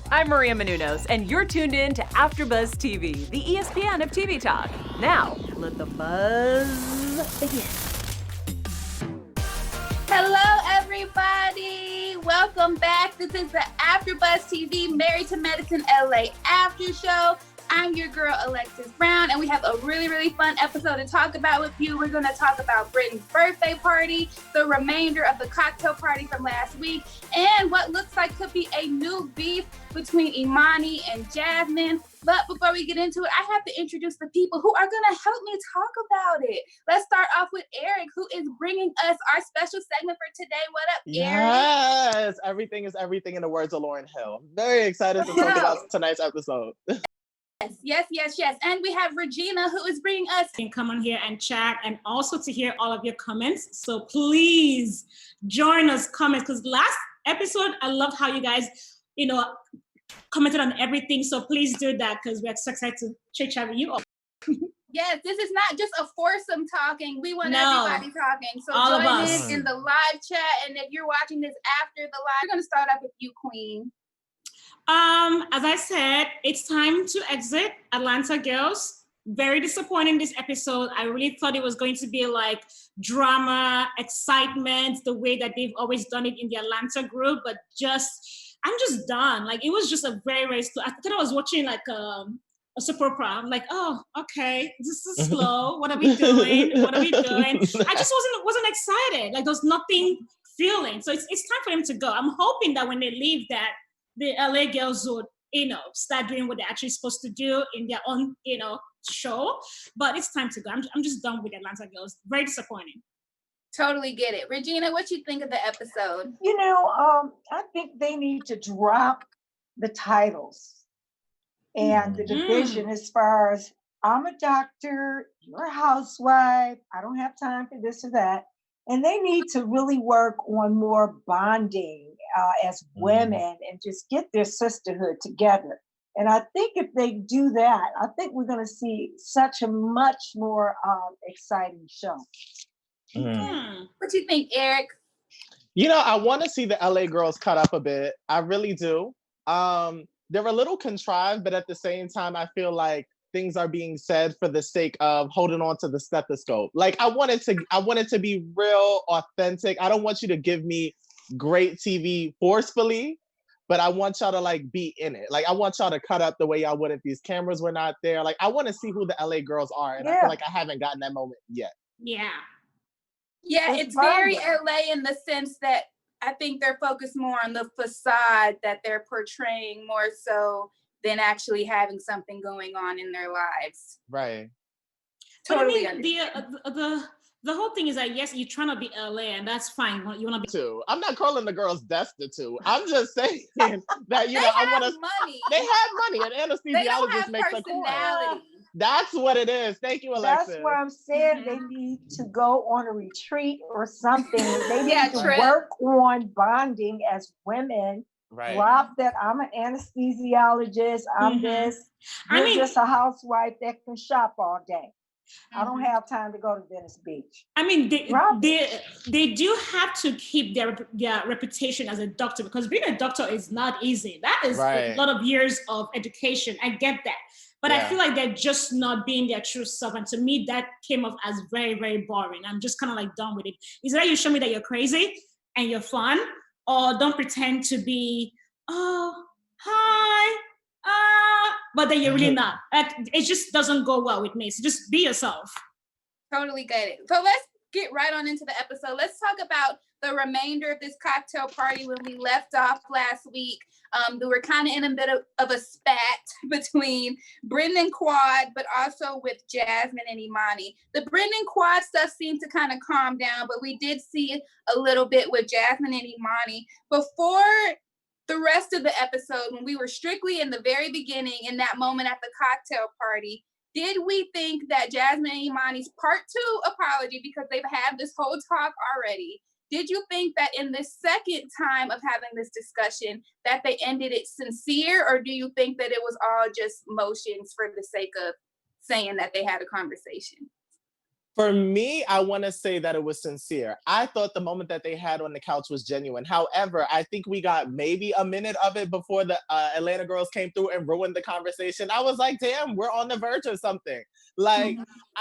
I'm Maria Menounos, and you're tuned in to AfterBuzz TV, the ESPN of TV talk. Now, let the buzz begin. Hello, everybody. Welcome back. This is the AfterBuzz TV Married to Medicine LA After Show. I'm your girl, Alexis Brown, and we have a really fun episode to talk about with you. We're going to talk about Britten's birthday party, the remainder of the cocktail party from last week, and what looks like could be a new beef between Imani and Jazmine. But before we get into it, I have to introduce the people who are going to help me talk about it. Let's start off with Eric, who is bringing us our special segment for today. What up, Eric? Yes, everything is everything in the words of Lauryn Hill. Very excited to talk about tonight's episode. Yes. And we have Regina, who is bringing us. You can come on here and chat and also to hear all of your comments. So please join us, comments, because last episode, I loved how you guys, commented on everything. So please do that because we're so excited to chit-chat with you all. Yes, this is not just a foursome talking. We want everybody talking. So all join in the live chat. And if you're watching this after the live, we're going to start off with you, Queen. As I said, it's time to exit Atlanta Girls. Very disappointing this episode. I really thought it was going to be like drama, excitement, the way that they've always done it in the Atlanta group, but I'm just done. Like, it was just a very slow. I thought I was watching like a soap opera. I'm like, oh, okay, this is slow. What are we doing? I just wasn't excited. Like, there's nothing feeling. So it's time for them to go. I'm hoping that when they leave that, the LA girls would, start doing what they're actually supposed to do in their own, show. But it's time to go. I'm just done with Atlanta Girls. Very disappointing. Totally get it. Regina, what you think of the episode? I think they need to drop the titles and the division as far as I'm a doctor, you're a housewife, I don't have time for this or that. And they need to really work on more bonding as women and just get their sisterhood together. And I think if they do that, I think we're going to see such a much more exciting show. What do you think, Eric? I want to see the LA girls cut up a bit. I really do. They're a little contrived, but at the same time, I feel like things are being said for the sake of holding on to the stethoscope. Like, I want it to be real, authentic. I don't want you to give me great TV forcefully, but I want y'all to like be in it. Like, I want y'all to cut up the way y'all would if these cameras were not there. Like, I want to see who the LA girls are, and I feel like I haven't gotten that moment yet. Yeah, it's very LA in the sense that I think they're focused more on the facade that they're portraying more so than actually having something going on in their lives. Right. Totally. The whole thing is that, yes, you're trying to be LA, and that's fine. You want to be too. I'm not calling the girls destitute. I'm just saying that they have money. They have money, and anesthesiologist makes a coin. That's what it is. Thank you, Alexis. That's what I'm saying. They need to go on a retreat or something. They need to work on bonding as women. Right. Drop that I'm an anesthesiologist. I'm this. I'm just a housewife that can shop all day. I don't have time to go to Venice Beach. I mean, they do have to keep their reputation as a doctor, because being a doctor is not easy. That is a lot of years of education. I get that. But I feel like they're just not being their true self. And to me, that came off as very boring. I'm just kind of like done with it. Is that you show me that you're crazy and you're fun, or don't pretend to be, oh, hi, but then you're really not. It just doesn't go well with me. So just be yourself. Totally get it. So let's get right on into the episode. Let's talk about the remainder of this cocktail party. When we left off last week, we were kind of in a bit of a spat between Britten and Quad, but also with Jazmine and Imani. The Britten and Quad stuff seemed to kind of calm down, but we did see a little bit with Jazmine and Imani. Before the rest of the episode, when we were strictly in the very beginning, in that moment at the cocktail party, did we think that Jazmine and Imani's part 2 apology, because they've had this whole talk already, did you think that in this second time of having this discussion that they ended it sincere, or do you think that it was all just motions for the sake of saying that they had a conversation? For me, I want to say that it was sincere. I thought the moment that they had on the couch was genuine. However, I think we got maybe a minute of it before the Atlanta girls came through and ruined the conversation. I was like, damn, we're on the verge of something. Like,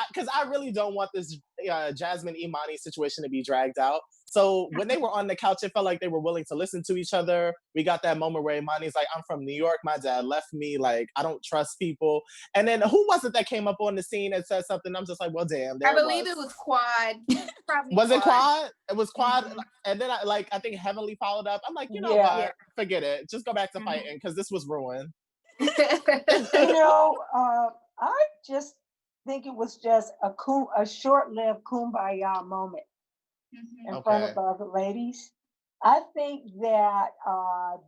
because I really don't want this Jazmine Imani situation to be dragged out. So when they were on the couch, it felt like they were willing to listen to each other. We got that moment where Imani's like, I'm from New York. My dad left me. Like, I don't trust people. And then who was it that came up on the scene and said something? I'm just like, well, damn. I believe it was Quad. Probably Was Quad. it Quad? It was Quad. Mhm. And then I think Heavenly followed up. I'm like, you know Yeah. what? Forget it. Just go back to fighting because this was ruined. You know, I just think it was just a short-lived kumbaya moment in front of other ladies. I think that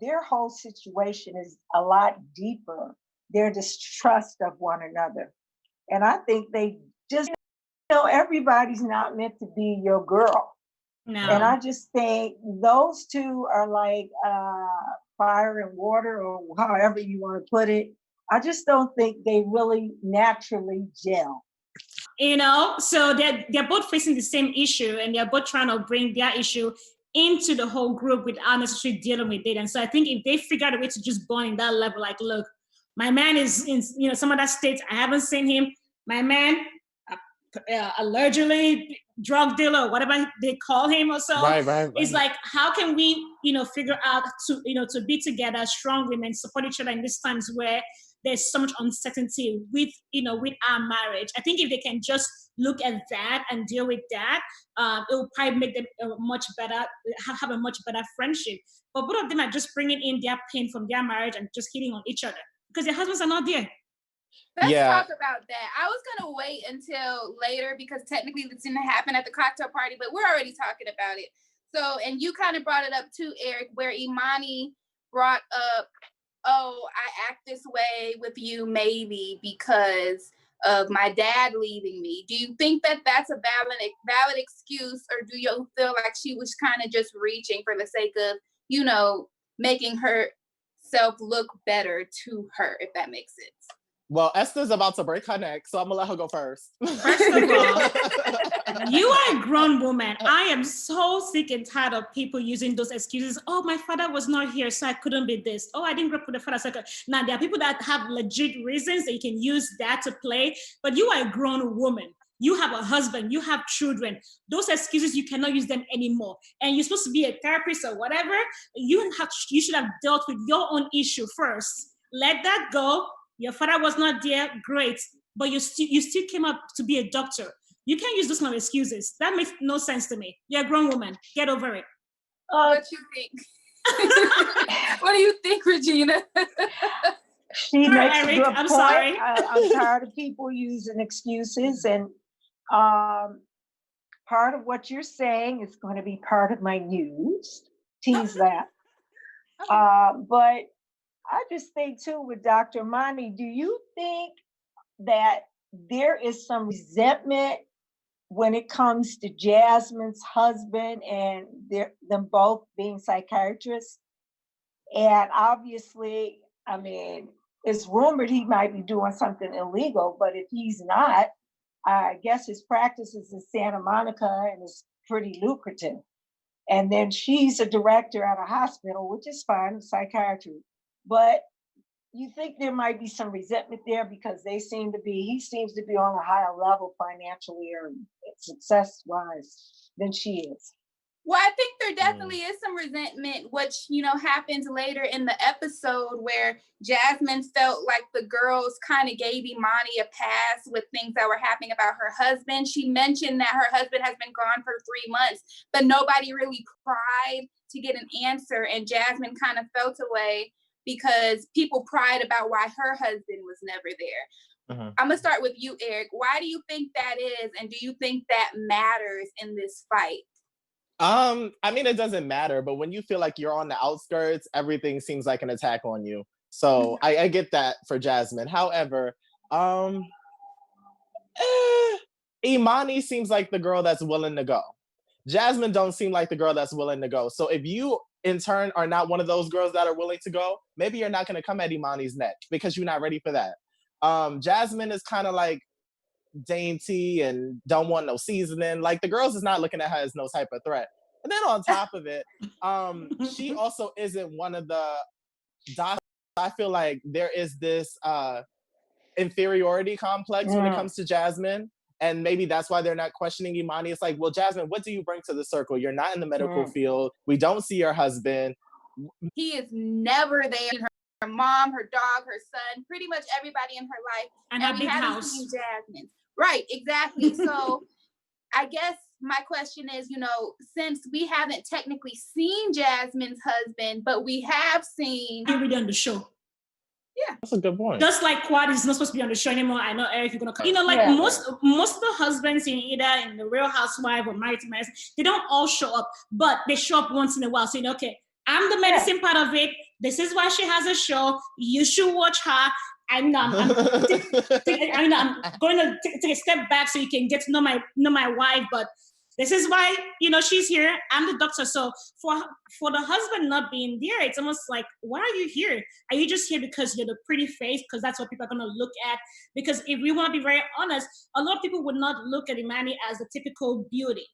their whole situation is a lot deeper, their distrust of one another. And I think they just, everybody's not meant to be your girl. No. And I just think those two are like fire and water, or however you want to put it. I just don't think they really naturally gel. So they're both facing the same issue, and they're both trying to bring their issue into the whole group without necessarily dealing with it. And so I think if they figure out a way to just bond in that level, like, look, my man is in some of that states. I haven't seen him. My man, allegedly drug dealer, or whatever they call him or so. Right. It's like, how can we, figure out to be together, strong women, support each other in these times where there's so much uncertainty with our marriage. I think if they can just look at that and deal with that, it will probably make them much better, have a much better friendship. But both of them are just bringing in their pain from their marriage and just hitting on each other because their husbands are not there. Let's talk about that. I was going to wait until later because technically this didn't happen at the cocktail party, but we're already talking about it. So, and you kind of brought it up too, Eric, where Imani brought up, oh, I act this way with you maybe because of my dad leaving me. Do you think that that's a valid excuse, or do you feel like she was kind of just reaching for the sake of, making herself look better to her, if that makes sense? Well, Esther's about to break her neck, so I'm gonna let her go first. First of all, you are a grown woman. I am so sick and tired of people using those excuses. Oh, my father was not here, so I couldn't be this. Oh, I didn't grow up with a father, so I could. Now, there are people that have legit reasons that you can use that to play, but you are a grown woman. You have a husband, you have children. Those excuses, you cannot use them anymore. And you're supposed to be a therapist or whatever. You should have dealt with your own issue first. Let that go. Your father was not there, great, but you still came up to be a doctor. You can't use those kind of excuses. That makes no sense to me. You're a grown woman. Get over it. What do you think? What do you think, Regina? She makes a good I'm point. sorry. I'm tired of people using excuses, and part of what you're saying is going to be part of my news. Tease that. But I just think too with Dr. Imani, do you think that there is some resentment when it comes to Jazmine's husband and them both being psychiatrists? And obviously, I mean, it's rumored he might be doing something illegal, but if he's not, I guess his practice is in Santa Monica and it's pretty lucrative. And then she's a director at a hospital, which is fine, psychiatry. But you think there might be some resentment there because he seems to be on a higher level financially or success-wise than she is. Well, I think there definitely is some resentment, which, happens later in the episode where Jazmine felt like the girls kind of gave Imani a pass with things that were happening about her husband. She mentioned that her husband has been gone for 3 months, but nobody really cried to get an answer. And Jazmine kind of felt away because people pried about why her husband was never there. I'm going to start with you, Eric. Why do you think that is? And do you think that matters in this fight? I mean, it doesn't matter, but when you feel like you're on the outskirts, everything seems like an attack on you. So I get that for Jazmine. However, Imani seems like the girl that's willing to go. Jazmine don't seem like the girl that's willing to go. So if you, in turn, are not one of those girls that are willing to go, maybe you're not going to come at Imani's neck because you're not ready for that. Jazmine is kind of like dainty and don't want no seasoning. Like the girls is not looking at her as no type of threat. And then on top of it, she also isn't one of the doctors. I feel like there is this inferiority complex when it comes to Jazmine. And maybe that's why they're not questioning Imani. It's like, well, Jazmine, what do you bring to the circle? You're not in the medical field. We don't see your husband. He is never there. Her mom, her dog, her son, pretty much everybody in her life. And her we big haven't house. seen Jazmine. Right, exactly. So I guess my question is, since we haven't technically seen Jazmine's husband, but we have seen He'll be on the show. Yeah, that's a good point. Just like Quad is not supposed to be on the show anymore. I know Eric, you're gonna come. Most of the husbands in either in the Real Housewife or Married to Medicine, they don't all show up, but they show up once in a while. So okay, I'm the medicine part of it. This is why she has a show. You should watch her. I'm going to take a step back so you can get to know my wife, but this is why, she's here. I'm the doctor. So for the husband not being there, it's almost like, why are you here? Are you just here because you're the pretty face? Because that's what people are going to look at. Because if we want to be very honest, a lot of people would not look at Imani as the typical beauty,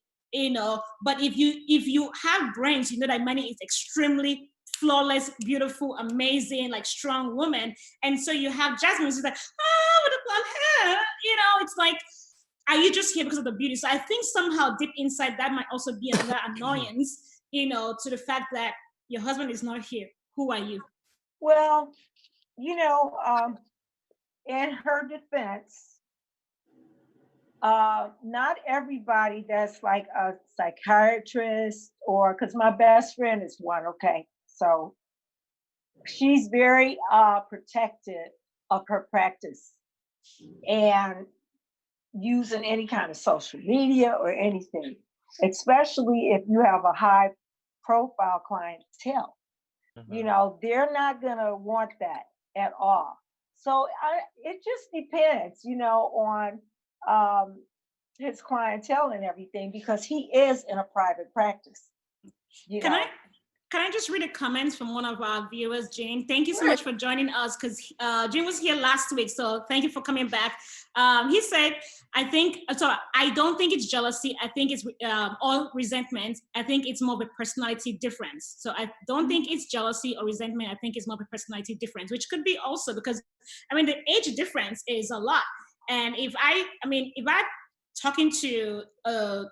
But if you have brains, you know that Imani is extremely flawless, beautiful, amazing, like strong woman. And so you have Jazmine, who's like, with a blonde hair, it's like, are you just here because of the beauty? So I think somehow deep inside that might also be another annoyance, to the fact that your husband is not here. Who are you? Well, in her defense, not everybody that's like a psychiatrist because my best friend is one, okay? So she's very protective of her practice and using any kind of social media or anything, especially if you have a high profile clientele. They're not gonna want that at all. So it just depends, on his clientele and everything, because he is in a private practice. Can I just read a comment from one of our viewers, Jane? Thank you so much for joining us, because Jane was here last week, so thank you for coming back. He said, I don't think it's jealousy. I think it's all resentment. I think it's more of a personality difference. So I don't think it's jealousy or resentment. I think it's more of a personality difference, which could be also because, the age difference is a lot. And if I'm talking to a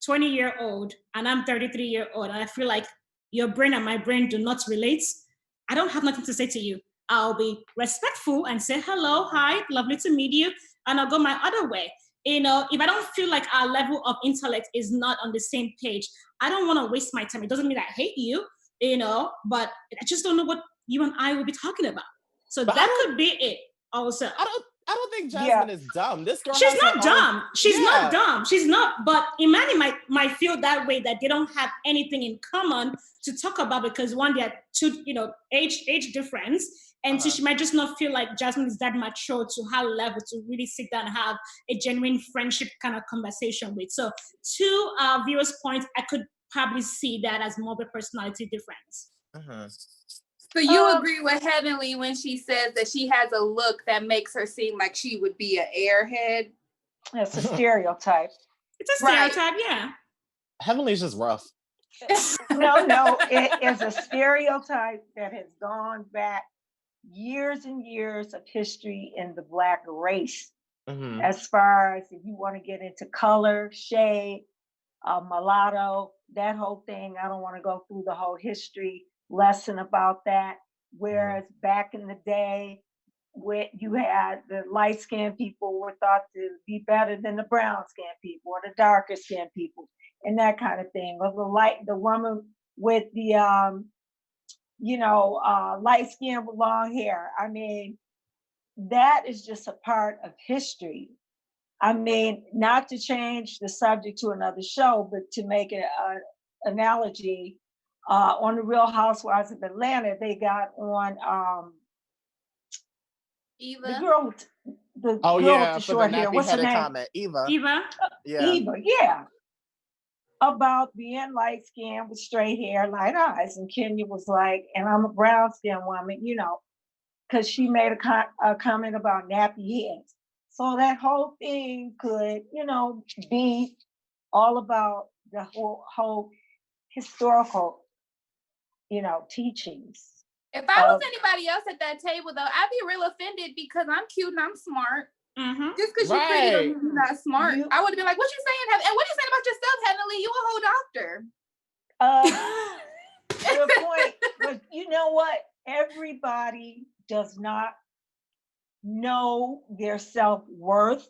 20-year-old and I'm 33-year-old, and I feel like your brain and my brain do not relate, I don't have nothing to say to you. I'll be respectful and say, hello, hi, lovely to meet you. And I'll go my other way. If I don't feel like our level of intellect is not on the same page, I don't want to waste my time. It doesn't mean I hate you, but I just don't know what you and I will be talking about. So that could be it also. I don't think Jazmine is dumb. This girl, she's not dumb. She's not dumb. She's not. But Imani might feel that way, that they don't have anything in common to talk about, because one, they're two, age difference, and so she might just not feel like Jazmine is that mature to her level to really sit down and have a genuine friendship kind of conversation with. So to our viewers' point, I could probably see that as more of a personality difference. So you agree with Heavenly when she says that she has a look that makes her seem like she would be an airhead? It's a stereotype. It's a stereotype, yeah. Heavenly's just rough. No, it is a stereotype that has gone back years and years of history in the Black race. As far as if you want to get into color, shade, mulatto, that whole thing, I don't want to go through the whole history lesson about that. Whereas back in the day, when you had the light-skinned people were thought to be better than the brown-skinned people or the darker-skinned people, and that kind of thing. Or the woman with the light skin with long hair. That is just a part of history. Not to change the subject to another show, but to make an analogy. On the Real Housewives of Atlanta, they got on Eva. The girl with the short hair. What's her name? Comment. Eva. Eva, yeah. About being light skinned with straight hair, light eyes. And Kenya was like, and I'm a brown skinned woman, because she made a comment about nappy heads. So that whole thing could, be all about the whole historical, teachings. If I was anybody else at that table, though, I'd be real offended because I'm cute and I'm smart. Just because you pretty you're not smart. I would have been like, what you saying? And what are you saying about yourself, Heavenly? You a whole doctor. Good point. But you know what? Everybody does not know their self-worth.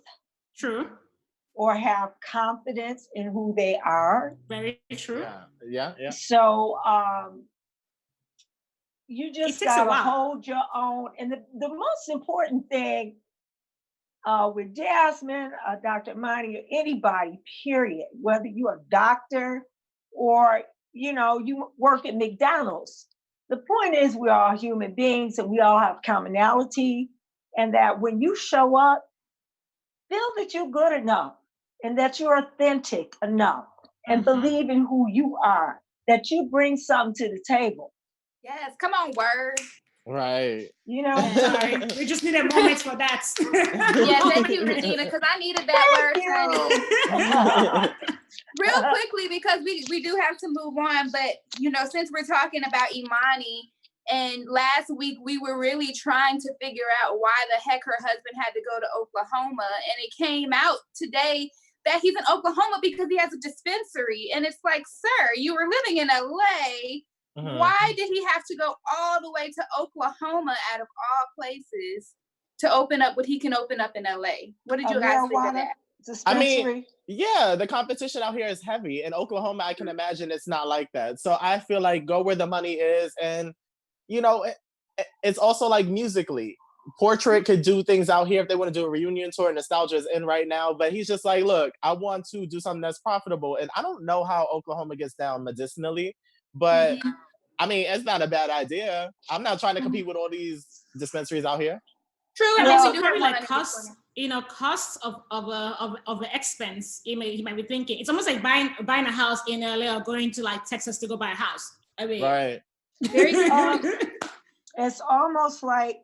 True. Or have confidence in who they are. Very true. Yeah. So you just gotta hold your own. And the most important thing with Jazmine, Dr. Imani, or anybody, period, whether you're a doctor or you work at McDonald's, the point is we're all human beings and we all have commonality, and that when you show up, feel that you're good enough and that you're authentic enough and believe in who you are, that you bring something to the table. Yes, come on, word. Right. Sorry, we just needed moments for that. Yeah, thank you, Regina, because I needed that word, honey. Real quickly, because we do have to move on, but since we're talking about Imani, and last week we were really trying to figure out why the heck her husband had to go to Oklahoma, and it came out today that he's in Oklahoma because he has a dispensary. And it's like, sir, you were living in LA. Why did he have to go all the way to Oklahoma, out of all places, to open up what he can open up in LA? What did you guys think of that? Dispensary. I mean, yeah, the competition out here is heavy. In Oklahoma, I can imagine it's not like that. So I feel like go where the money is. And, it's also like musically. Portrait could do things out here if they want to do a reunion tour. Nostalgia is in right now, but he's just like, look, I want to do something that's profitable. And I don't know how Oklahoma gets down medicinally, but I mean, it's not a bad idea. I'm not trying to compete with all these dispensaries out here. True. Well, probably like costs of an expense. He might be thinking it's almost like buying a house in LA or going to like Texas to go buy a house. I mean, right. Very it's almost like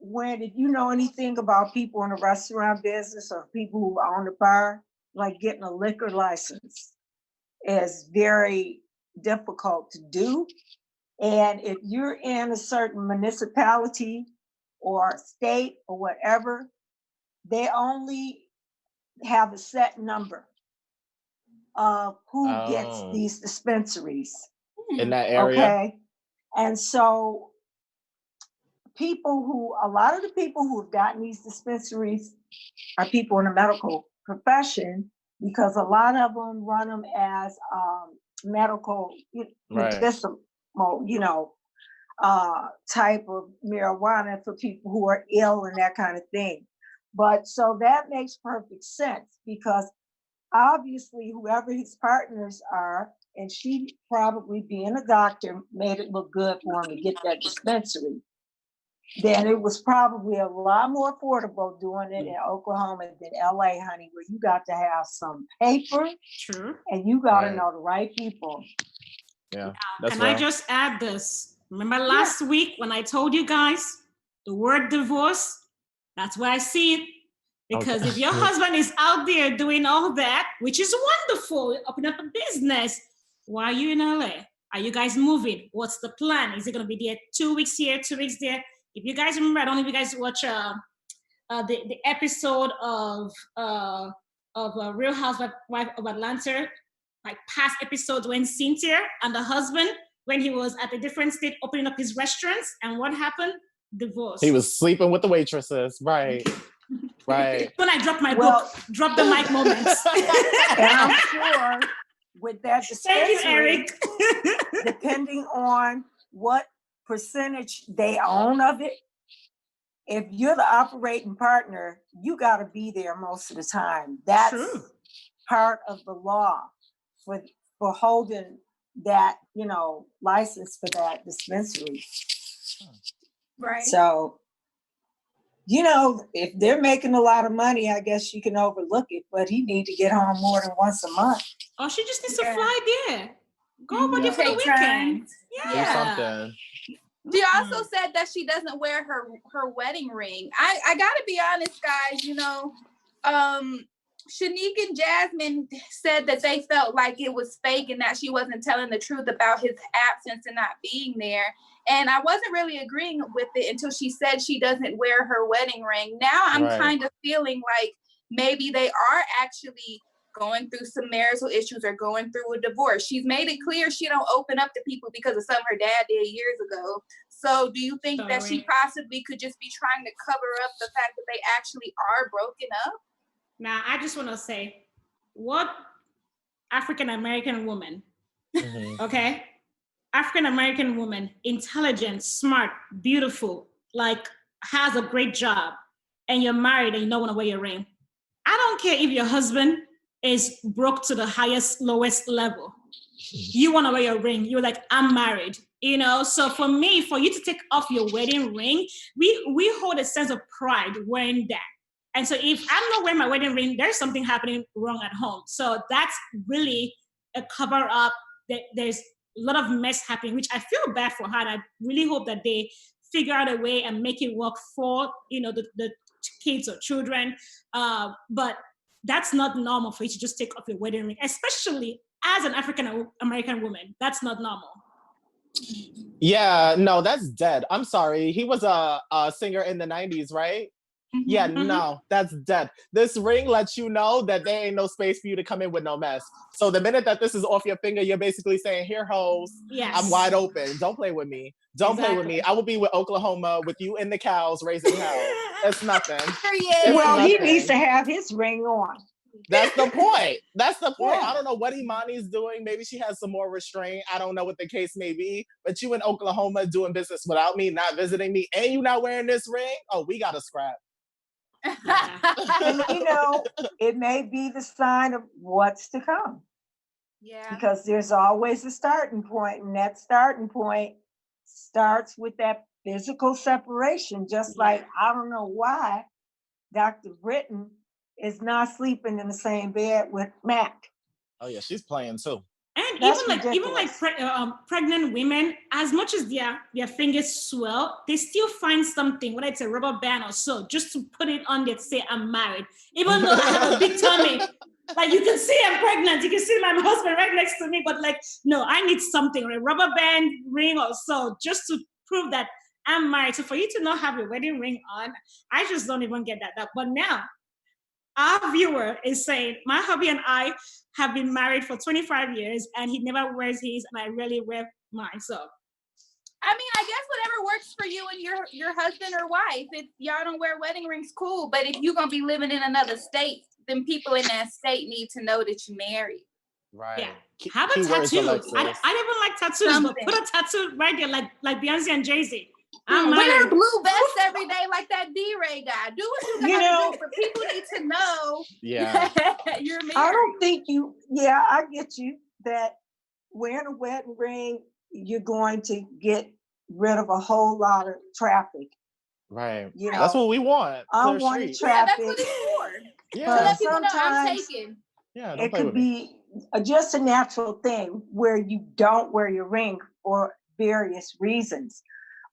if you know anything about people in the restaurant business or people who own a bar, like getting a liquor license is very difficult to do. And if you're in a certain municipality or state or whatever, they only have a set number of who gets these dispensaries in that area. Okay. And so a lot of the people who have gotten these dispensaries are people in the medical profession, because a lot of them run them as medical, medicinal, type of marijuana for people who are ill and that kind of thing. But so that makes perfect sense, because obviously whoever his partners are, and she probably being a doctor made it look good for him to get that dispensary. Then it was probably a lot more affordable doing it in Oklahoma than LA, honey, where you got to have some paper. True. And you got to know the right people. Yeah. Can I just add this? Remember last week when I told you guys the word divorce? That's where I see it. Because if your husband is out there doing all that, which is wonderful, opening up a business, why are you in LA? Are you guys moving? What's the plan? Is it going to be there 2 weeks here, 2 weeks there? If you guys remember, I don't know if you guys watch the episode of Real Housewives of Atlanta, like past episodes when Cynthia and the husband, when he was at a different state opening up his restaurants, and what happened? Divorce. He was sleeping with the waitresses, right? Right. When I dropped my book, drop the mic moments. And I'm sure with that dispensary, thank you, Eric. depending on what percentage they own of it, if you're the operating partner, you got to be there most of the time. That's true. Part of the law for holding that, license for that dispensary. Right. So, if they're making a lot of money, I guess you can overlook it, but he need to get home more than once a month. Oh, she just needs to fly there. Go over there for the weekend. Do something. She also said that she doesn't wear her wedding ring. I gotta be honest, guys, you know, Shanique and Jazmine said that they felt like it was fake and that she wasn't telling the truth about his absence and not being there. And I wasn't really agreeing with it until she said she doesn't wear her wedding ring. Now I'm kind of feeling like maybe they are actually going through some marital issues or going through a divorce. She's made it clear she don't open up to people because of something her dad did years ago. So do you think that she possibly could just be trying to cover up the fact that they actually are broken up? Now, I just want to say, what African-American woman, okay? African-American woman, intelligent, smart, beautiful, like has a great job, and you're married and you don't want to wear your ring. I don't care if your husband is broke to the highest, lowest level. You want to wear your ring. You're like, I'm married, you know? So for me, for you to take off your wedding ring, we hold a sense of pride wearing that. And so if I'm not wearing my wedding ring, there's something happening wrong at home. So that's really a cover up. There's a lot of mess happening, which I feel bad for her. And I really hope that they figure out a way and make it work for, you know, the kids or children. But that's not normal for you to just take off your wedding ring, especially as an African-American woman. That's not normal. Yeah, no, that's dead. I'm sorry. He was a singer in the 90s, right? Yeah, no, that's dead. This ring lets you know that there ain't no space for you to come in with no mess. So the minute that this is off your finger, you're basically saying, here, hoes, I'm wide open. Don't play with me. Don't play with me. I will be with Oklahoma with you and the cows raising hell. It's nothing. Well, he needs to have his ring on. That's the point. That's the point. Yeah. I don't know what Imani's doing. Maybe she has some more restraint. I don't know what the case may be. But you in Oklahoma doing business without me, not visiting me, and you not wearing this ring? Oh, we got to scrap. And you know, it may be the sign of what's to come. Yeah. Because there's always a starting point, and that starting point starts with that physical separation. Just like, I don't know why Dr. Britten is not sleeping in the same bed with Mac. Oh yeah, she's playing too. And That's even like pregnant women, as much as their fingers swell, they still find something, whether it's a rubber band or so, just to put it on there to say I'm married. Even though I have a big tummy, like you can see I'm pregnant, you can see my husband right next to me, but like, no, I need something, a rubber band, ring or so, just to prove that I'm married. So for you to not have your wedding ring on, I just don't even get that. But now, our viewer is saying, my hubby and I have been married for 25 years and he never wears his and I rarely wear mine. So, I mean, I guess whatever works for you and your husband or wife. If y'all don't wear wedding rings, cool. But if you're going to be living in another state, then people in that state need to know that you're married. Right. Yeah. Have a tattoo. I don't even like tattoos, but put a tattoo right there like Beyonce and Jay-Z. Wear a blue vest every day like that D-Ray guy. Do what you gotta do, but people need to know you're married. I don't think I get you that wearing a wedding ring, you're going to get rid of a whole lot of traffic. Right. You know, that's what we want. I want traffic. Yeah, that's what it's for. Yeah. To let people know I'm taken. Yeah, it could be just a natural thing where you don't wear your ring for various reasons.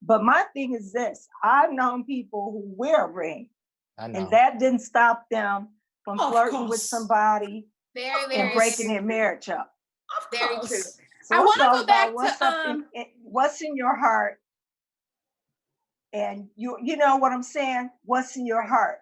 But my thing is this, I've known people who wear a ring and that didn't stop them from flirting with somebody and breaking their marriage up. Very true. So I want to go back to what's in your heart. And you know what I'm saying? What's in your heart?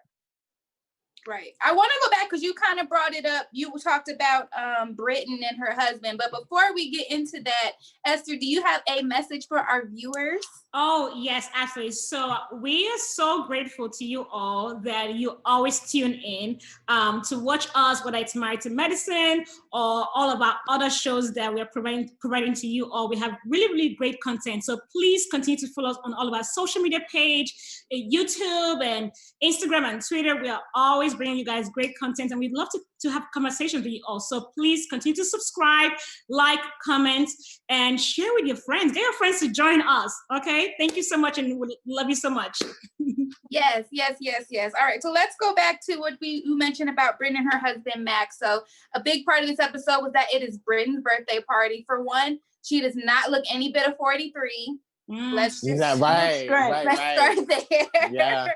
Right. I want to go back because you kind of brought it up. You talked about Britten and her husband. But before we get into that, Esther, do you have a message for our viewers? Oh, yes, absolutely. So we are so grateful to you all that you always tune in to watch us, whether it's Married to Medicine or all of our other shows that we're providing to you all. We have really, really great content. So please continue to follow us on all of our social media page, YouTube and Instagram and Twitter. We are always bringing you guys great content and we'd love to have conversations with you all. So please continue to subscribe, like, comment, and share with your friends. Get your friends to join us, okay? Thank you so much and we love you so much. Yes. All right, so let's go back to what we mentioned about Britten and her husband, Max. So a big part of this episode was that it is Britten's birthday party. For one, she does not look any bit of 43. Let's just right. let's start there. Yeah.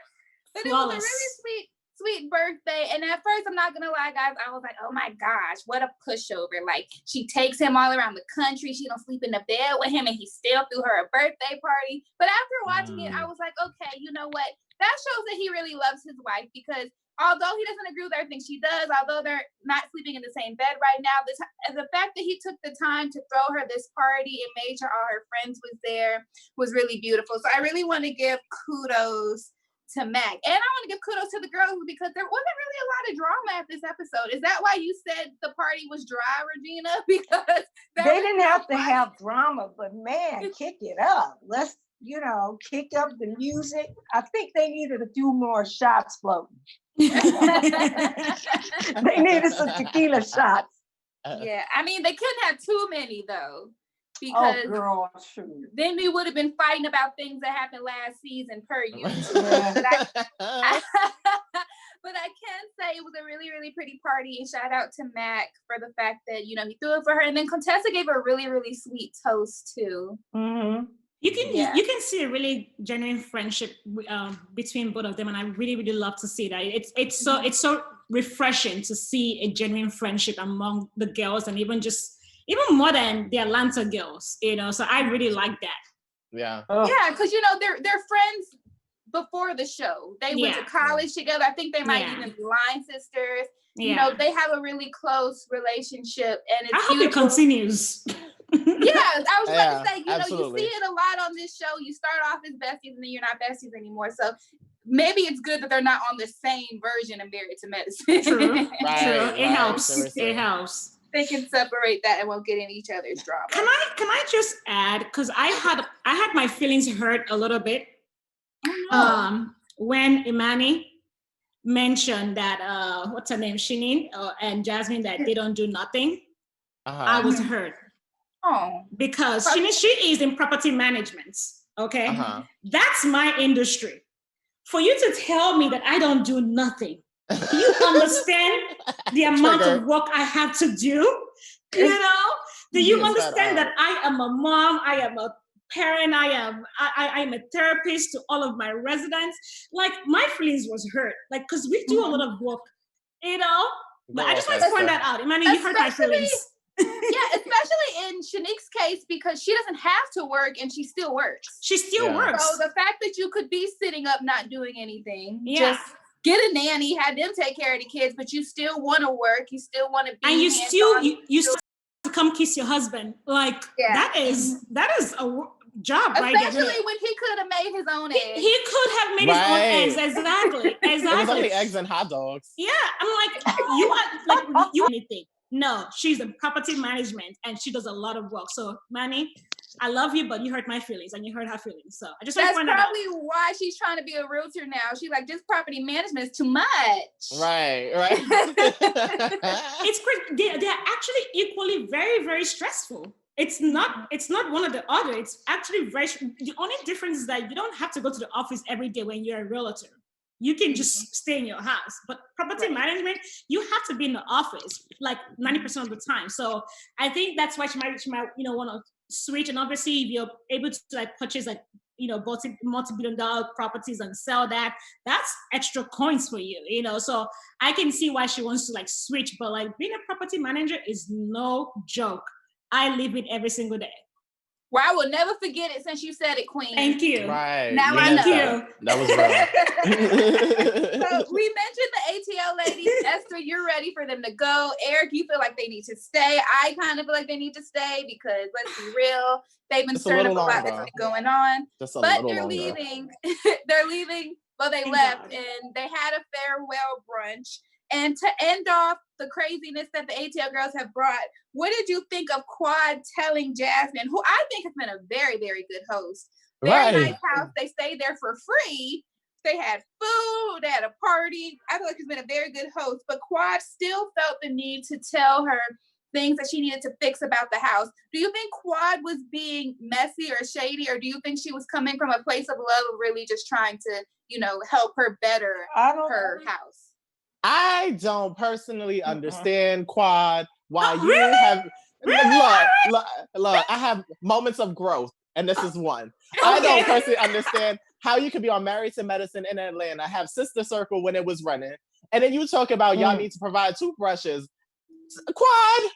But it was a really sweet birthday. And at first, I'm not gonna lie, guys, I was like, oh my gosh, what a pushover. Like, she takes him all around the country. She don't sleep in the bed with him, and he still threw her a birthday party. But after watching it, I was like, okay, you know what? That shows that he really loves his wife, because although he doesn't agree with everything she does, although they're not sleeping in the same bed right now, the fact that he took the time to throw her this party and made sure all her friends was there was really beautiful. So I really want to give kudos to Mac. And I want to give kudos to the girls, because there wasn't really a lot of drama at this episode. Is that why you said the party was dry, Regina? Because they didn't have to have drama, but man, kick it up. Let's, kick up the music. I think they needed a few more shots floating. They needed some tequila shots. Yeah, I mean, they couldn't have too many though, because then we would have been fighting about things that happened last season per usual. But I can say it was a really, really pretty party, and shout out to Mac for the fact that he threw it for her, and then Contessa gave her a really, really sweet toast too. Mm-hmm. You can see a really genuine friendship between both of them, and I really, really love to see that. It's so refreshing to see a genuine friendship among the girls, and even more than the Atlanta girls, So I really like that. Yeah. Yeah, because they're friends before the show. They went to college together. I think they might even be line sisters. Yeah. They have a really close relationship, and I hope it continues. Yeah, I was about to say, absolutely. you see it a lot on this show. You start off as besties, and then you're not besties anymore. So maybe it's good that they're not on the same version of Married to Medicine. True. Right, True. It helps. Seriously. It helps. They can separate that and won't get in each other's drama. Can I just add, because I had my feelings hurt a little bit when Imani mentioned that what's her name, Shanique and Jazmine, that they don't do nothing. I was hurt. Oh, because she is in property management. Okay, that's my industry. For you to tell me that I don't do nothing, do you understand the amount of work I have to do? Do you understand that I am a mom? I am a parent. I am a therapist to all of my residents. Like, my feelings was hurt. Like, because we do a lot of work, But I just want to point that out. Imani, you hurt my feelings. Yeah, especially in Shanique's case, because she doesn't have to work and she still works. She still works. So the fact that you could be sitting up not doing anything, just get a nanny, have them take care of the kids, but you still want to work, you still want to be, and you still to come kiss your husband. Like, that is a job, especially right? Especially when he could have made his own eggs. He could have made his own eggs. Exactly. It was only eggs and hot dogs. Yeah, I'm like, you anything. No, she's in property management and she does a lot of work. So, Manny, I love you, but you hurt my feelings and you hurt her feelings. So I just want to point that out. That's probably why she's trying to be a realtor now. She's like, this property management is too much. Right. It's crazy. They're actually equally very, very stressful. It's not one or the other. It's actually the only difference is that you don't have to go to the office every day when you're a realtor. You can just stay in your house. But property management, you have to be in the office like 90% of the time. So I think that's why she might want to switch. And obviously, if you're able to purchase multi-billion-dollar properties and sell that, that's extra coins for you. So I can see why she wants to switch. But being a property manager is no joke. I live it every single day. Well, I will never forget it since you said it, Queen. Thank you. Right. Now I know. That was right. So we mentioned the ATL ladies. Esther, you're ready for them to go. Eric, you feel like they need to stay. I kind of feel like they need to stay because, let's be real, they've been stirring up a lot that's been going on. But they're leaving. They're leaving. Well, they left and they had a farewell brunch. And to end off the craziness that the ATL girls have brought, what did you think of Quad telling Jazmine, who I think has been a very, very good host? Very nice house. They stayed there for free. They had food. They had a party. I feel like he's been a very good host. But Quad still felt the need to tell her things that she needed to fix about the house. Do you think Quad was being messy or shady, or do you think she was coming from a place of love, really just trying to, help her better her house? I don't personally understand Quad. Why you really? have look, I have moments of growth, and this is one. I don't personally understand how you could be on Married to Medicine in Atlanta, have Sister Circle when it was running, and then you talk about y'all need to provide toothbrushes. Quad.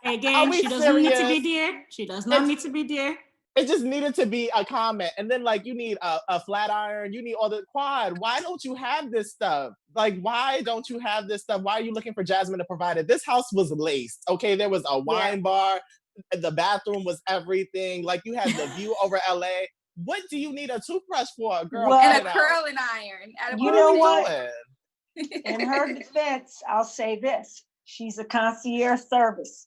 Again, she doesn't need to be there. She does not need to be there. It just needed to be a comment. And then like you need a flat iron, you need all the Quad. Why don't you have this stuff? Like, why don't you have this stuff? Why are you looking for Jazmine to provide it? This house was laced. Okay, there was a wine bar, the bathroom was everything. Like you had the view over LA. What do you need a toothbrush for, girl? And a curling iron. You know what? In her defense, I'll say this. She's a concierge service.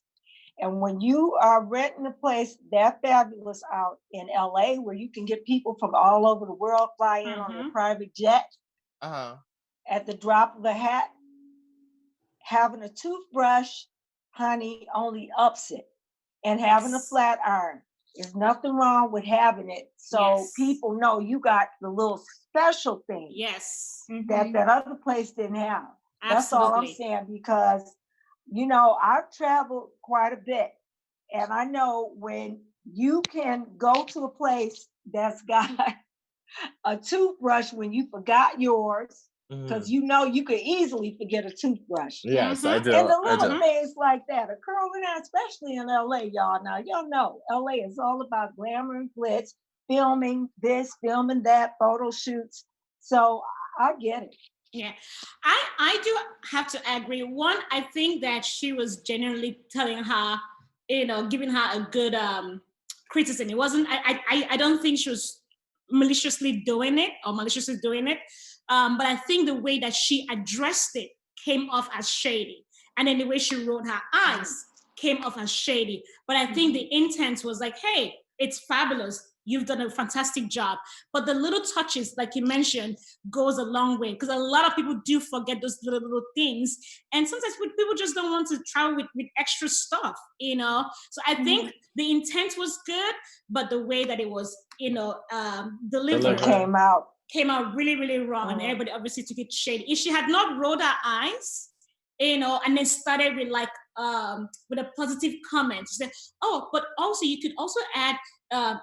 And when you are renting a place that fabulous out in LA, where you can get people from all over the world fly in on a private jet, at the drop of a hat, having a toothbrush, honey, only ups it. And having a flat iron. There's nothing wrong with having it. So people know you got the little special thing that other place didn't have. Absolutely. That's all I'm saying, because you know, I've traveled quite a bit, and I know when you can go to a place that's got a toothbrush when you forgot yours, because you know you could easily forget a toothbrush. Yes, I do. And the little things like that, a curling iron, especially in LA, y'all. Now, y'all know LA is all about glamour and glitz, filming this, filming that, photo shoots. So I get it. Yeah, I do have to agree. One, I think that she was genuinely telling her, you know, giving her a good criticism. It wasn't, I don't think she was maliciously doing it. But I think the way that she addressed it came off as shady. And then the way she rolled her eyes came off as shady. But I think the intent was like, hey, it's fabulous. You've done a fantastic job. But the little touches, like you mentioned, goes a long way, because a lot of people do forget those little things. And sometimes people just don't want to travel with extra stuff, you know? So I think the intent was good, but the way that it was, you know, delivered came out really, really wrong. And everybody obviously took it shady. If she had not rolled her eyes, you know, and then started with like, with a positive comment, she said, oh, but also you could also add,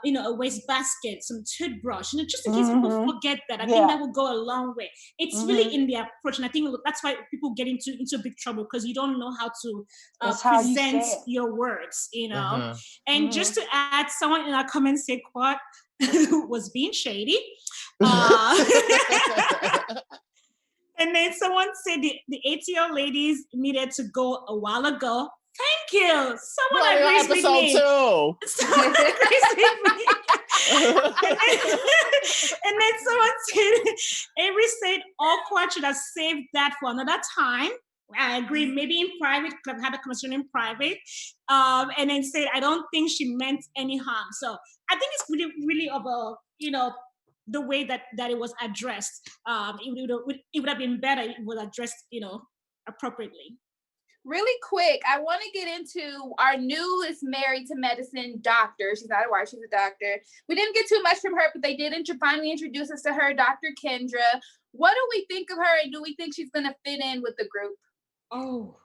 you know, a waste basket, some toothbrush, you know, just in case people forget that. I think that will go a long way. It's really in the approach. And I think that's why people get into big trouble, because you don't know how to present your words, you know. And just to add, someone in our comments said, Quad was being shady. And then someone said the ATL ladies needed to go a while ago. Thank you. Someone agrees with me. Someone agrees with me. And then someone said, Avery said, Quad should have saved that for another time. I agree. Maybe in private, could have had a conversation in private. And then said, I don't think she meant any harm. So I think it's really, really of a, you know, the way that it was addressed. It would have been better if it was addressed, you know, appropriately. Really quick, I want to get into our newest Married to Medicine doctor. She's not a wife, she's a doctor. We didn't get too much from her, but they did finally introduce us to her, Dr. Kendra. What do we think of her, and do we think she's going to fit in with the group? Oh.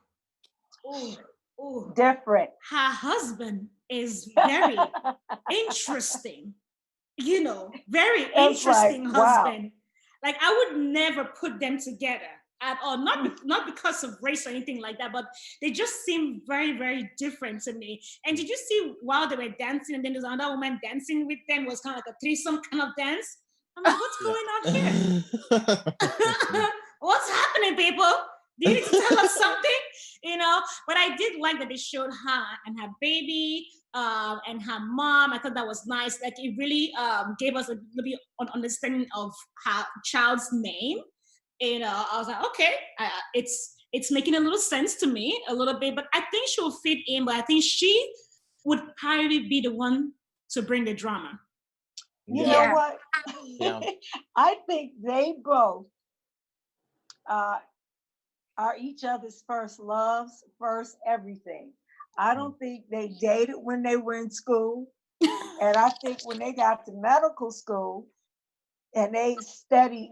Different. Her husband is very interesting. You know, very interesting husband. Wow. Like, I would never put them together at all. Not because of race or anything like that, but they just seem very, very different to me. And did you see while they were dancing, and then there's another woman dancing with them, was kind of like a threesome kind of dance? I'm like, what's going on here? What's happening, people? Do you need to tell us something? You know, but I did like that they showed her and her baby and her mom. I thought that was nice. Like, it really gave us a little bit of understanding of her child's name. You know, I was like, okay, it's making a little sense to me a little bit, but I think she'll fit in. But I think she would probably be the one to bring the drama. You know what? Yeah. I think they both are each other's first loves, first everything. I don't think they dated when they were in school. And I think when they got to medical school and they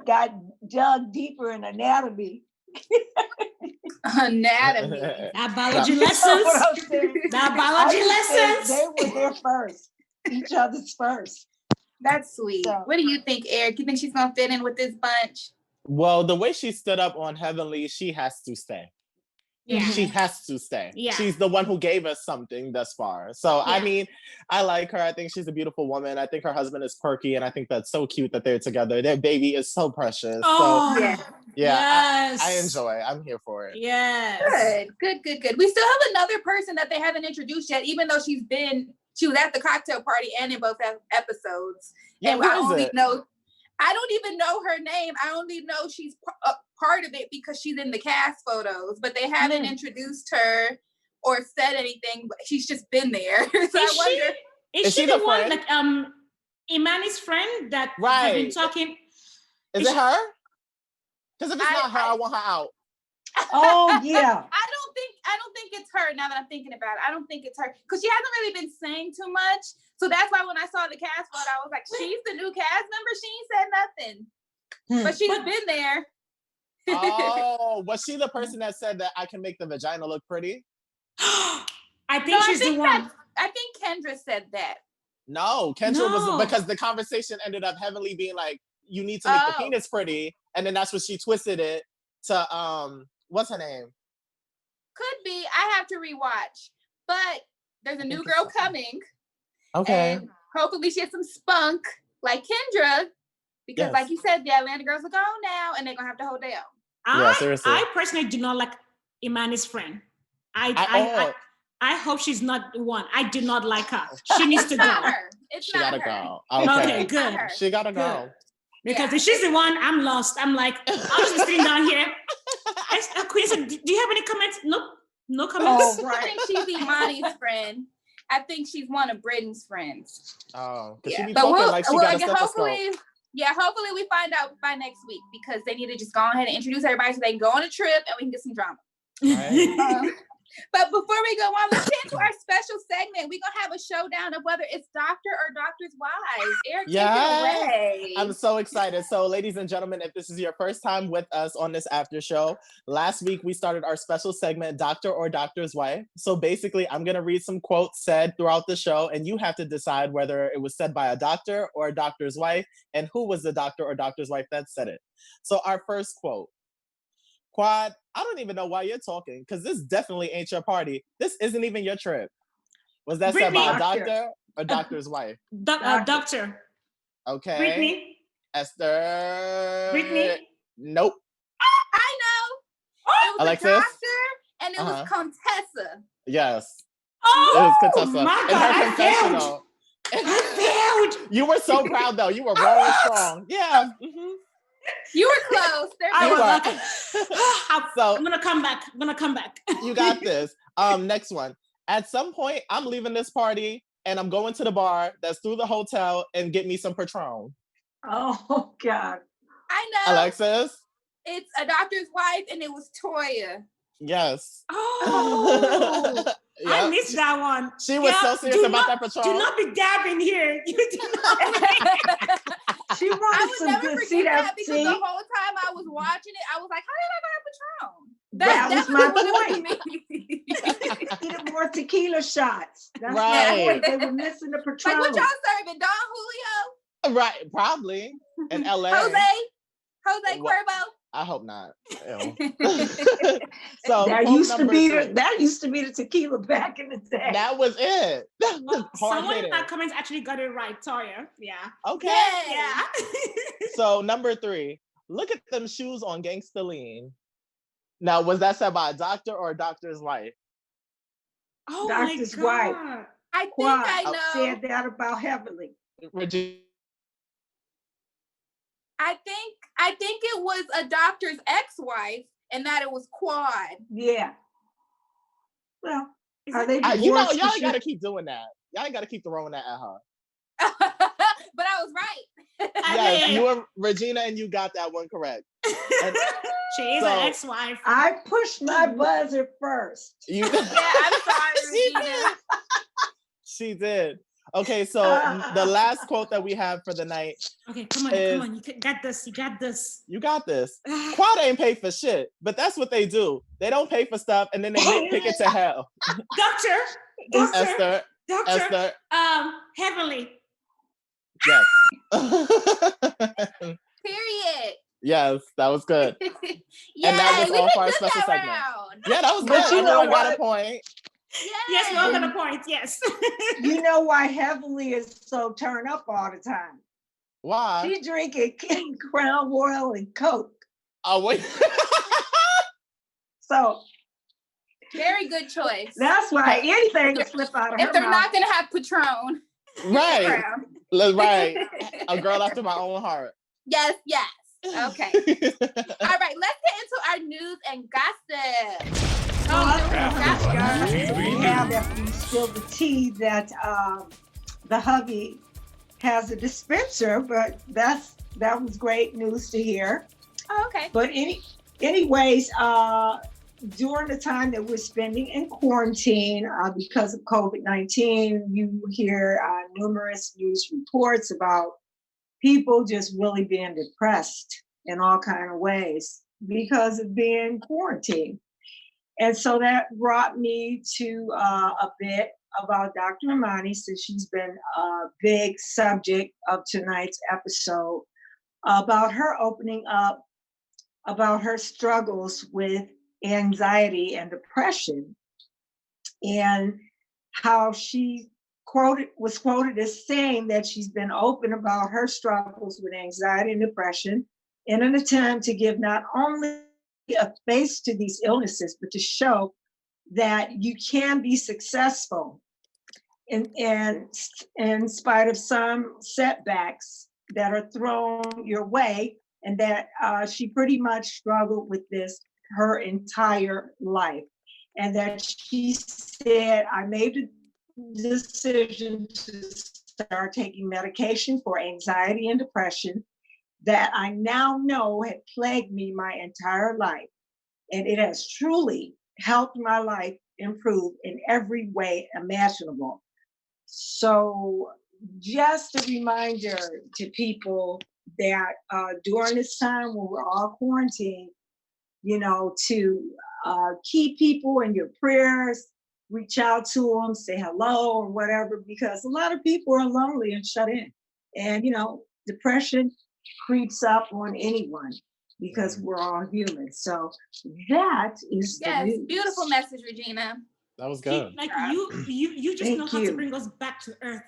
got dug deeper in anatomy. Anatomy. Biology lessons. Biology lessons. They were there first. each other's first. That's sweet. So- What do you think, Eric? You think she's gonna fit in with this bunch? Well, the way she stood up on Heavenly, she has to stay. Yeah. She has to stay. Yeah. She's the one who gave us something thus far. So, I Yeah. mean, I like her. I think she's a beautiful woman. I think her husband is quirky, and I think that's so cute that they're together. Their baby is so precious. Oh, Yeah. So, yeah, yes. I enjoy it. I'm here for it. Yes. Good. We still have another person that they haven't introduced yet, even though she was at the cocktail party and in both episodes. Yeah, And who I is only it? know, I don't even know her name. I only know she's a part of it because she's in the cast photos, but they haven't introduced her or said anything. But she's just been there. So I wonder. Is she she the the one friend? like Imani's friend that have been Right. talking? Is it her? Because if it's not her, I want her out. Oh yeah. I don't think it's her now that I'm thinking about it. I don't think it's her because she hasn't really been saying too much. So that's why when I saw the cast photo, I was like, she's the new cast member. She ain't said nothing, but she's been there. Oh, was she the person that said that I can make the vagina look pretty? I think No, she's the one. I think Kendra said that. No, Kendra No. was, because the conversation ended up heavily being like, you need to make the penis pretty. And then that's what she twisted it to, what's her name? Could be. I have to rewatch. But there's a new girl coming. Okay. And hopefully she has some spunk like Kendra. Because Yes. like you said, the Atlanta girls are gone now and they're going to have to hold down. Yeah, seriously. I personally do not like Imani's friend. I hope she's not the one. I do not like her. She needs to It's not go. her. It's She not gotta her. go. Okay, Okay. good. her. She gotta go. Because if she's the one, I'm lost. I'm like, I'm just sitting down here. Queen said, do you have any comments? Nope. No comments. Oh, I right. think she's Imani's friend. I think she's one of Britten's friends. Oh, because Yeah. she be But talking like she got a stethoscope. hopefully we find out by next week because they need to just go ahead and introduce everybody so they can go on a trip and we can get some drama. Right. But before we go on, let's get into our special segment. We're going to have a showdown of whether it's doctor or doctor's wives. Eric, take it away. I'm so excited. So, ladies and gentlemen, if this is your first time with us on this after show, last week we started our special segment, Doctor or Doctor's Wife. So basically, I'm going to read some quotes said throughout the show, and you have to decide whether it was said by a doctor or a doctor's wife, and who was the doctor or doctor's wife that said it. So our first quote. Quad, I don't even know why you're talking, because this definitely ain't your party. This isn't even your trip. Was that said by a doctor or doctor's wife? Doctor. Okay. Brittany. Esther. Brittany. Nope. I know. It was Alexis? a doctor and it was Contessa. Yes. Oh, It was Contessa. my In God, her I failed. confessional. I failed. You were so proud, though. You were rolling strong. Yeah. Mhm. You were close. You were. Okay. So I'm gonna come back. you got this. Next one. At some point, I'm leaving this party and I'm going to the bar that's through the hotel and get me some Patron. Oh God. I know. Alexis? It's a doctor's wife and it was Toya. Yes. Oh, I Yep. missed that one. She was so serious do about not- that Patron. Do not be dabbing here. You do not. She I wanted would some never good. forget See that that? because See? the whole time I was watching it, I was like, how did I have Patron? That That's was my definitely what it was me. Needed more tequila shots. That's Right. right. They were missing the Patron. Like what y'all serving? Don Julio? Right, probably. In LA. Jose What? Cuervo? I hope not. Ew. So that quote used to number be three. that used to be the tequila back in the day. That was it. Well, someone in Hard-hitting. that comments actually got it right, Toya. Yeah. Okay. Yeah. So number 3, look at them shoes on Gangsta Lean. Now, was that said by a doctor or a doctor's wife? Oh Doctor's my wife. God. I think Quad I know. said that about Heavenly. Regina? I think it was a doctor's ex-wife and that it was Quad. Yeah. Well, Is are it- they Y'all divorced? for ain't sure? gotta keep doing that. Y'all ain't gotta keep throwing that at her. But I was right. Yes, mean- you were Regina, and you got that one correct. And She is So- an ex-wife. I pushed my buzzer first. you, Yeah, I'm sorry, She Regina. did. She did. Okay, so the last quote that we have for the night, Okay, come on, is- come on. You got this. You got this. you got this. Quad ain't paid for shit, but that's what they do. They don't pay for stuff, and then they pick it to hell. Doctor. Esther, Doctor, Esther. Heavenly. Yes. Period. Yes, that was good. Yay, And that was we all did for our good special that segment. round. Yeah, that was But good. you know Everyone got a what? point. Yes, we all got a Yes. point. Yes. You know why Heavenly is so turned up all the time? Why? She drinking King Crown Royal and Coke. Oh, wait. So Very good choice. that's why anything can slip out of her If they're mouth. not gonna have Patron. Right. Crown. Right. A girl after my own heart. Yes, yes. Okay. All right, let's get into our news and gossip. We have, after you spill the tea, that the hubby has a dispenser, but that was great news to hear. Oh, okay. But anyways, during the time that we're spending in quarantine because of COVID-19, you hear numerous news reports about people just really being depressed in all kinds of ways because of being quarantined. And so that brought me to a bit about Dr. Imani, since she's been a big subject of tonight's episode, about her opening up about her struggles with anxiety and depression, and how she was quoted as saying that she's been open about her struggles with anxiety and depression in an attempt to give not only a face to these illnesses, but to show that you can be successful in spite of some setbacks that are thrown your way, and that she pretty much struggled with this her entire life. And that she said, I made the decision to start taking medication for anxiety and depression that I now know had plagued me my entire life. And it has truly helped my life improve in every way imaginable. So just a reminder to people that during this time when we're all quarantined, to keep people in your prayers, reach out to them, say hello or whatever, because a lot of people are lonely and shut in. And, depression creeps up on anyone because we're all human. So that is the news. Beautiful message, Regina. That was good. You just know how to bring us back to earth.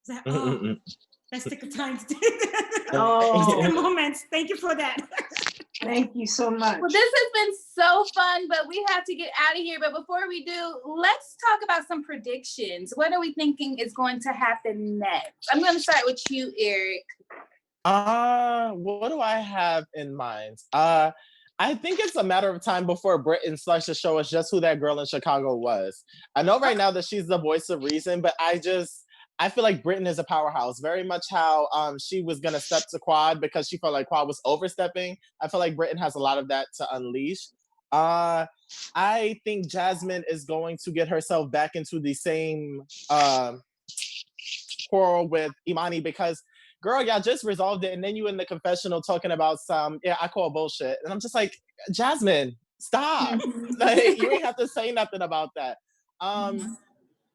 It's like, let's take a time to do that. Just take a moment. Thank you for that. Thank you so much. Well, this has been so fun, but we have to get out of here. But before we do, let's talk about some predictions. What are we thinking is going to happen next? I'm going to start with you, Eric. What do I have in mind? I think it's a matter of time before Britten starts to show us just who that girl in Chicago was. I know right now that she's the voice of reason, but I feel like Britten is a powerhouse. Very much how she was gonna step to Quad because she felt like Quad was overstepping. I feel like Britten has a lot of that to unleash. I think Jazmine is going to get herself back into the same quarrel with Imani because, girl, y'all just resolved it, and then you in the confessional talking about some, I call bullshit. And I'm just like, Jazmine, stop. Like, you ain't have to say nothing about that.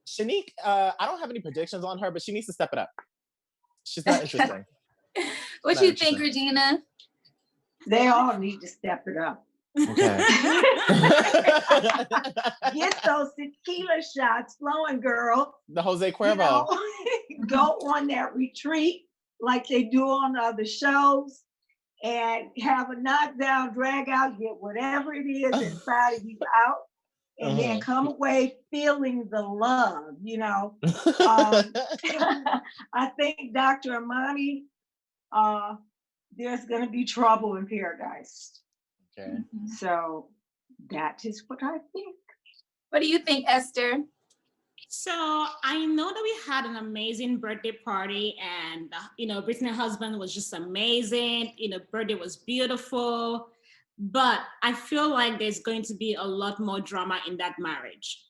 Shanique, I don't have any predictions on her, but she needs to step it up. She's not interesting. What do you think, Regina? They all need to step it up. Okay. Get those tequila shots flowing, girl. The Jose Cuervo. Go on that retreat like they do on other shows and have a knockdown, drag out, get whatever it is inside of you out, and then come away feeling the love, I think Dr. Imani, there's going to be trouble in paradise. Okay. So that is what I think. What do you think, Esther? So I know that we had an amazing birthday party, and Brittany's husband was just amazing. Birthday was beautiful, but I feel like there's going to be a lot more drama in that marriage.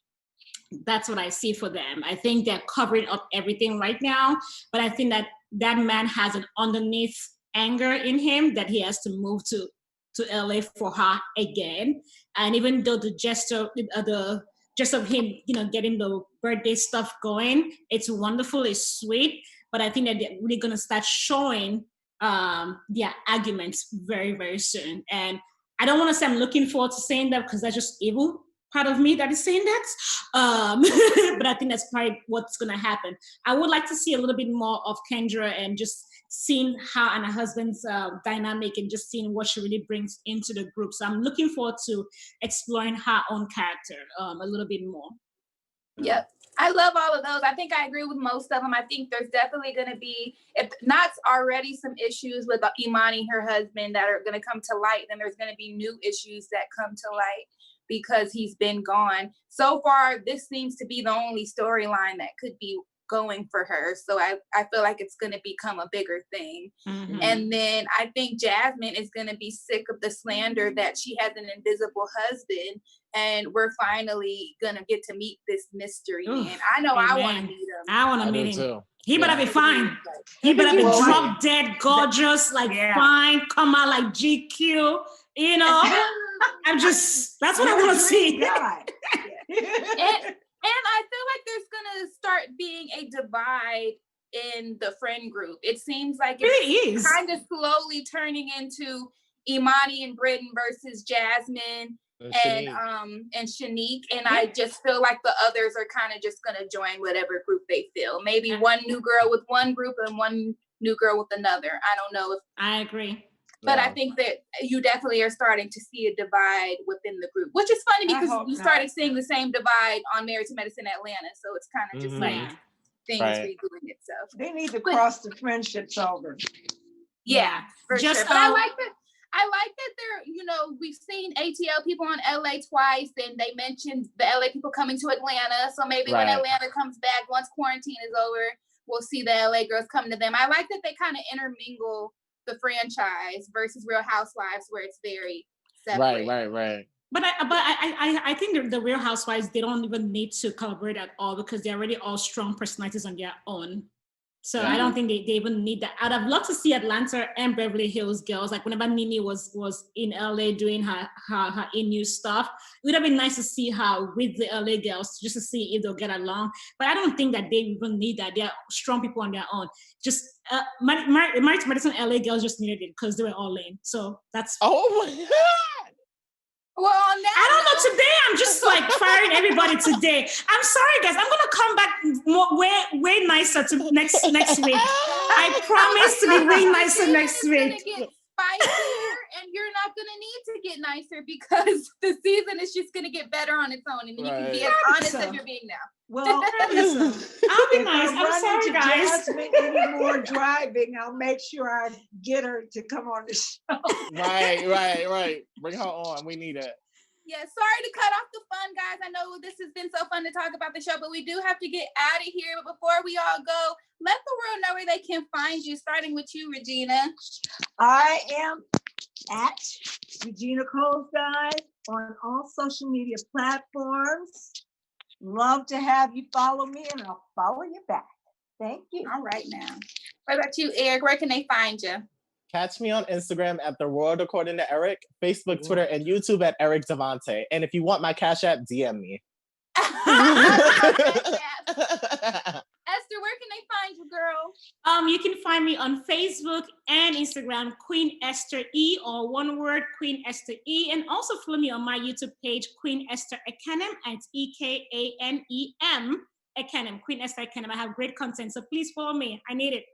That's what I see for them. I think they're covering up everything right now, but I think that man has an underneath anger in him that he has to move to LA for her again. And even though the just of him, getting the birthday stuff going. It's wonderful, it's sweet, but I think that they're really going to start showing their arguments very, very soon. And I don't want to say I'm looking forward to saying that because that's just evil part of me that is saying that. But I think that's probably what's going to happen. I would like to see a little bit more of Kendra and just seeing her and her husband's dynamic and just seeing what she really brings into the group. So I'm looking forward to exploring her own character a little bit more. Yep. I love all of those. I think I agree with most of them. I think there's definitely going to be, if not already some issues with Imani, her husband, that are going to come to light, then there's going to be new issues that come to light because he's been gone. So far, this seems to be the only storyline that could be going for her. So I feel like it's going to become a bigger thing. Mm-hmm. And then I think Jazmine is going to be sick of the slander that she has an invisible husband, and we're finally going to get to meet this mystery man. I know I want to meet him. I want to meet him. Too. He better be fine. He better be drop dead gorgeous, fine, come out like GQ, that's what I want to see. And I feel like there's going to start being a divide in the friend group. It seems like it's kind of slowly turning into Imani and Britten versus Jazmine and Shanique. And I just feel like the others are kind of just going to join whatever group they feel. Maybe one new girl with one group and one new girl with another. I don't know. I agree. But I think that you definitely are starting to see a divide within the group, which is funny because you started seeing the same divide on Married to Medicine Atlanta. So it's kind of just things redoing itself. They need to cross the friendships over. Yeah, for sure. But I like that they're, we've seen ATL people on LA twice, and they mentioned the LA people coming to Atlanta. So maybe when Atlanta comes back, once quarantine is over, we'll see the LA girls come to them. I like that they kind of intermingle the franchise versus Real Housewives, where it's very separate. Right. But I think the Real Housewives, they don't even need to collaborate at all because they're already all strong personalities on their own. So I don't think they even need that. I'd have loved to see Atlanta and Beverly Hills girls. Like whenever Nini was in LA doing her in-new stuff, it would have been nice to see her with the LA girls just to see if they'll get along. But I don't think that they even need that. They're strong people on their own. Just Married to Medicine LA girls just needed it because they were all in. So that's. Oh my God. Well, I don't know. Today, I'm just firing everybody today. I'm sorry, guys. I'm gonna come back way nicer to next week. I promise to be way nicer next week. It's gonna get spicier, and you're not gonna need to get nicer because the season is just gonna get better on its own, and then you can be as honest as you're being now. Well, listen, I'll be nice. I'm sorry, guys. Any more driving, I'll make sure I get her to come on the show. Right. Bring her on. We need it. Yeah, sorry to cut off the fun, guys. I know this has been so fun to talk about the show, but we do have to get out of here. But before we all go, let the world know where they can find you, starting with you, Regina. I am at Regina Coles, guys, on all social media platforms. Love to have you follow me, and I'll follow you back. Thank you. All right now. What about you, Eric? Where can they find you? Catch me on Instagram at The World According to Eric, Facebook, Twitter, and YouTube at Eric Devontae. And if you want my Cash App, DM me. Esther, where can they find you, girl? You can find me on Facebook and Instagram, Queen Esther E, or one word, Queen Esther E. And also follow me on my YouTube page, Queen Esther Ekanem, and it's EKANEM Ekanem, Queen Esther Ekanem. I have great content, so please follow me. I need it.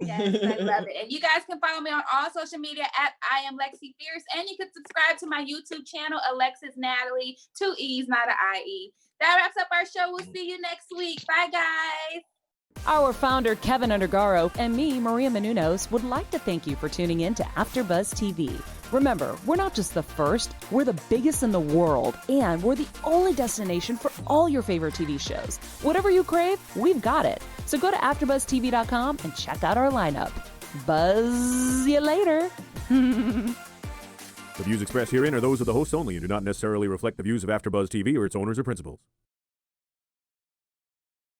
Yes, I love it. And you guys can follow me on all social media at I am Lexi Fierce, and you can subscribe to my YouTube channel, Alexis Natalie, 2 E's, not an IE. That wraps up our show. We'll see you next week. Bye, guys. Our founder, Keven Undergaro, and me, Maria Menounos, would like to thank you for tuning in to AfterBuzz TV. Remember, we're not just the first, we're the biggest in the world, and we're the only destination for all your favorite TV shows. Whatever you crave, we've got it. So go to AfterBuzzTV.com and check out our lineup. Buzz you later. The views expressed herein are those of the hosts only and do not necessarily reflect the views of AfterBuzz TV or its owners or principals.